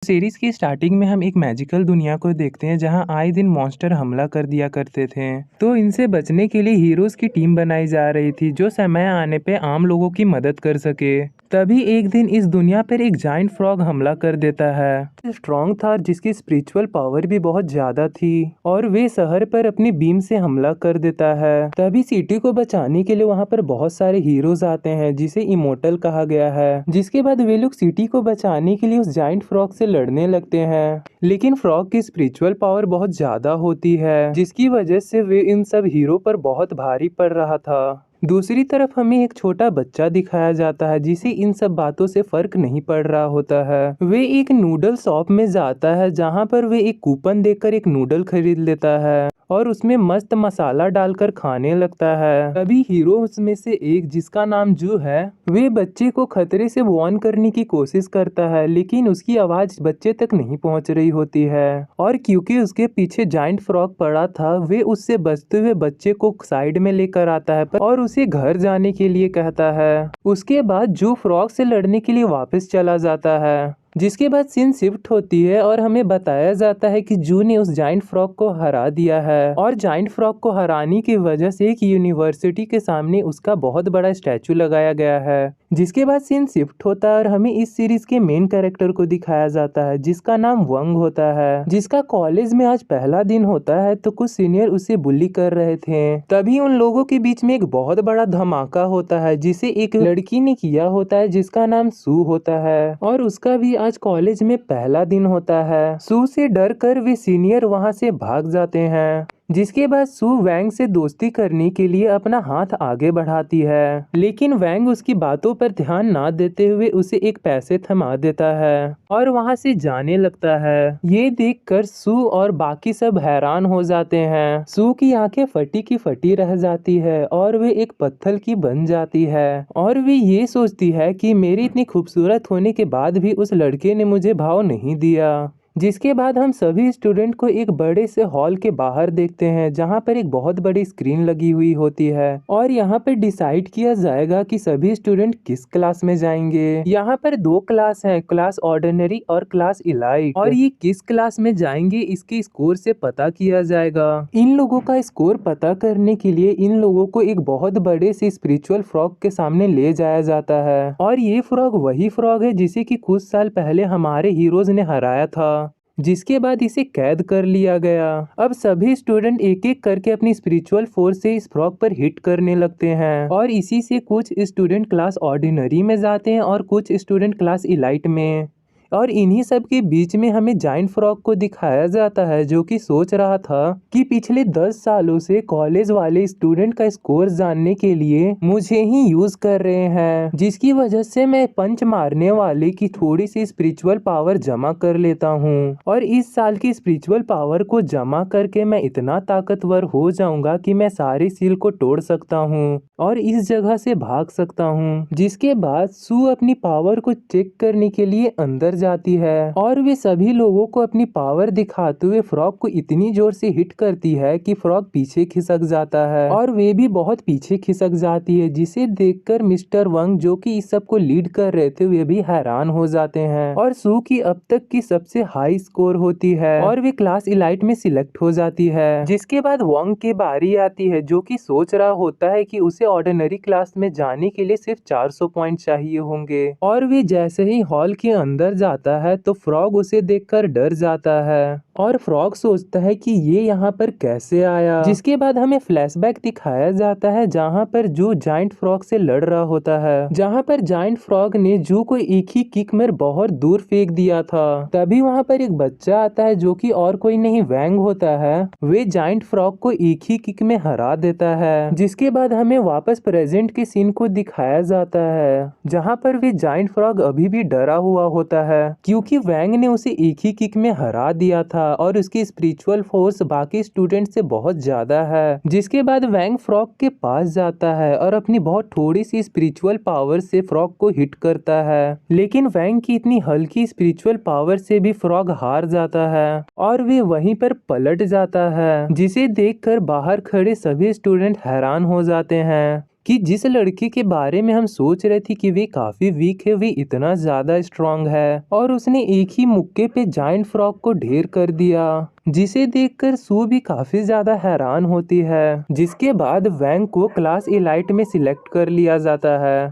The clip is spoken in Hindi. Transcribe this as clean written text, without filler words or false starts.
सीरीज की स्टार्टिंग में हम एक मैजिकल दुनिया को देखते हैं जहां आए दिन मॉन्स्टर हमला कर दिया करते थे। तो इनसे बचने के लिए हीरोज की टीम बनाई जा रही थी जो समय आने पे आम लोगों की मदद कर सके। तभी एक दिन इस दुनिया पर एक जाइंट फ्रॉग हमला कर देता है। स्ट्रॉन्ग था जिसकी स्पिरिचुअल पावर भी बहुत ज्यादा थी और वे शहर पर अपनी बीम से हमला कर देता है। तभी सिटी को बचाने के लिए वहां पर बहुत सारे हीरोज आते हैं जिसे इमोर्टल कहा गया है। जिसके बाद वे लोग सिटी को बचाने के लिए उस जाइंट फ्रॉग से लड़ने लगते हैं। लेकिन फ्रॉग की स्पिरिचुअल पावर बहुत ज्यादा होती है जिसकी वजह से वे इन सब हीरो पर बहुत भारी पड़ रहा था। दूसरी तरफ हमें एक छोटा बच्चा दिखाया जाता है जिसे इन सब बातों से फर्क नहीं पड़ रहा होता है। वे एक नूडल शॉप में जाता है जहां पर वे एक कूपन देखकर एक नूडल खरीद लेता है और उसमें मस्त मसाला डालकर खाने लगता है। तभी हीरो में से एक जिसका नाम जू है वे बच्चे को खतरे से वार्न करने की कोशिश करता है लेकिन उसकी आवाज बच्चे तक नहीं पहुंच रही होती है। और क्योंकि उसके पीछे जाइंट फ्रॉग पड़ा था वे उससे बचते हुए बच्चे को साइड में लेकर आता है और उसे घर जाने के लिए कहता है। उसके बाद जू फ्रॉग से लड़ने के लिए वापस चला जाता है। जिसके बाद सीन शिफ्ट होती है और हमें बताया जाता है कि जू ने उस जाइंट फ्रॉग को हरा दिया है और जाइंट फ्रॉग को हराने की वजह से एक यूनिवर्सिटी के सामने उसका बहुत बड़ा स्टैचू लगाया गया है। जिसके बाद सीन शिफ्ट होता है और हमें इस सीरीज के मेन कैरेक्टर को दिखाया जाता है जिसका नाम वंग होता है। जिसका कॉलेज में आज पहला दिन होता है तो कुछ सीनियर उसे बुली कर रहे थे। तभी उन लोगों के बीच में एक बहुत बड़ा धमाका होता है जिसे एक लड़की ने किया होता है जिसका नाम सू होता है और उसका भी आज कॉलेज में पहला दिन होता है। सू से डर कर वे सीनियर वहां से भाग जाते हैं। जिसके बाद सू वैंग से दोस्ती करने के लिए अपना हाथ आगे बढ़ाती है लेकिन वैंग उसकी बातों पर ध्यान ना देते हुए उसे एक पैसे थमा देता है और वहां से जाने लगता है। ये देखकर सू और बाकी सब हैरान हो जाते हैं। सू की आंखें फटी की फटी रह जाती है और वे एक पत्थर की बन जाती है और वे ये सोचती है कि मेरी इतनी खूबसूरत होने के बाद भी उस लड़के ने मुझे भाव नहीं दिया। जिसके बाद हम सभी स्टूडेंट को एक बड़े से हॉल के बाहर देखते हैं जहां पर एक बहुत बड़ी स्क्रीन लगी हुई होती है और यहां पर डिसाइड किया जाएगा कि सभी स्टूडेंट किस क्लास में जाएंगे। यहां पर दो क्लास हैं, क्लास ऑर्डिनरी और क्लास इलाइट, और ये किस क्लास में जाएंगे इसके स्कोर से पता किया जाएगा। इन लोगों का स्कोर पता करने के लिए इन लोगों को एक बहुत बड़े से स्पिरिचुअल फ्रॉग के सामने ले जाया जाता है और ये फ्रॉग वही फ्रॉग है जिसे कि कुछ साल पहले हमारे हीरोज ने हराया था। जिसके बाद इसे कैद कर लिया गया। अब सभी स्टूडेंट एक एक करके अपनी स्पिरिचुअल फोर्स से इस फ्रॉग पर हिट करने लगते हैं और इसी से कुछ स्टूडेंट क्लास ऑर्डिनरी में जाते हैं और कुछ स्टूडेंट क्लास इलाइट में। और इन्हीं सब के बीच में हमें जाइंट फ्रॉग को दिखाया जाता है जो कि सोच रहा था कि पिछले 10 सालों से कॉलेज वाले स्टूडेंट का स्कोर जानने के लिए मुझे ही यूज कर रहे हैं, जिसकी वजह से मैं पंच मारने वाले की थोड़ी सी स्पिरिचुअल पावर जमा कर लेता हूँ और इस साल की स्पिरिचुअल पावर को जमा करके मैं इतना ताकतवर हो जाऊंगा कि मैं सारी सील को तोड़ सकता हूँ और इस जगह से भाग सकता हूँ। जिसके बाद सू अपनी पावर को चेक करने के लिए अंदर जाती है और वे सभी लोगों को अपनी पावर दिखाते हुए फ्रॉग को इतनी जोर से हिट करती है कि फ्रॉग पीछे खिसक जाता है और वे भी बहुत पीछे खिसक जाती है, जिसे देखकर मिस्टर वंग जो कि इस सब को लीड कर रहे थे वे भी हैरान हो जाते हैं और सू की अब तक की सबसे हाई स्कोर होती है और वे क्लास इलाइट में सिलेक्ट हो जाती है। जिसके बाद वंग की बारी आती है जो कि सोच रहा होता है कि उसे ऑर्डिनरी क्लास में जाने के लिए सिर्फ 400 पॉइंट चाहिए होंगे और वे जैसे ही हॉल के अंदर जाता है तो फ्रॉग उसे देखकर डर जाता है और फ्रॉग सोचता है कि ये यहाँ पर कैसे आया। जिसके बाद हमें फ्लैशबैक दिखाया जाता है जहाँ पर जू जाइंट फ्रॉग से लड़ रहा होता है, जहाँ पर जाइंट फ्रॉग ने जू को एक ही किक में बहुत दूर फेंक दिया था। तभी वहाँ पर एक बच्चा आता है जो कि और कोई नहीं वैंग होता है। वे जाइंट फ्रॉग को एक ही किक में हरा देता है। जिसके बाद हमें वापस प्रेजेंट के सीन को दिखाया जाता है जहाँ पर वे जाइंट फ्रॉग अभी भी डरा हुआ होता है क्योंकि वैंग ने उसे एक ही किक में हरा दिया था और उसकी स्पिरिचुअल फोर्स बाकी स्टूडेंट से बहुत ज्यादा है। जिसके बाद वैंग फ्रॉग के पास जाता है और अपनी बहुत थोड़ी सी स्पिरिचुअल पावर से फ्रॉग को हिट करता है, लेकिन वैंग की इतनी हल्की स्पिरिचुअल पावर से भी फ्रॉग हार जाता है और वे वहीं पर पलट जाता है, जिसे देखकर बाहर खड़े सभी स्टूडेंट हैरान हो जाते हैं कि जिस लड़के के बारे में हम सोच रहे थे कि वे काफी वीक है, वे इतना ज्यादा स्ट्रांग है और उसने एक ही मुक्के पे जायंट फ्रॉग को ढेर कर दिया, जिसे देखकर सू भी काफी ज्यादा हैरान होती है। जिसके बाद वैंग को क्लास एलाइट में सिलेक्ट कर लिया जाता है।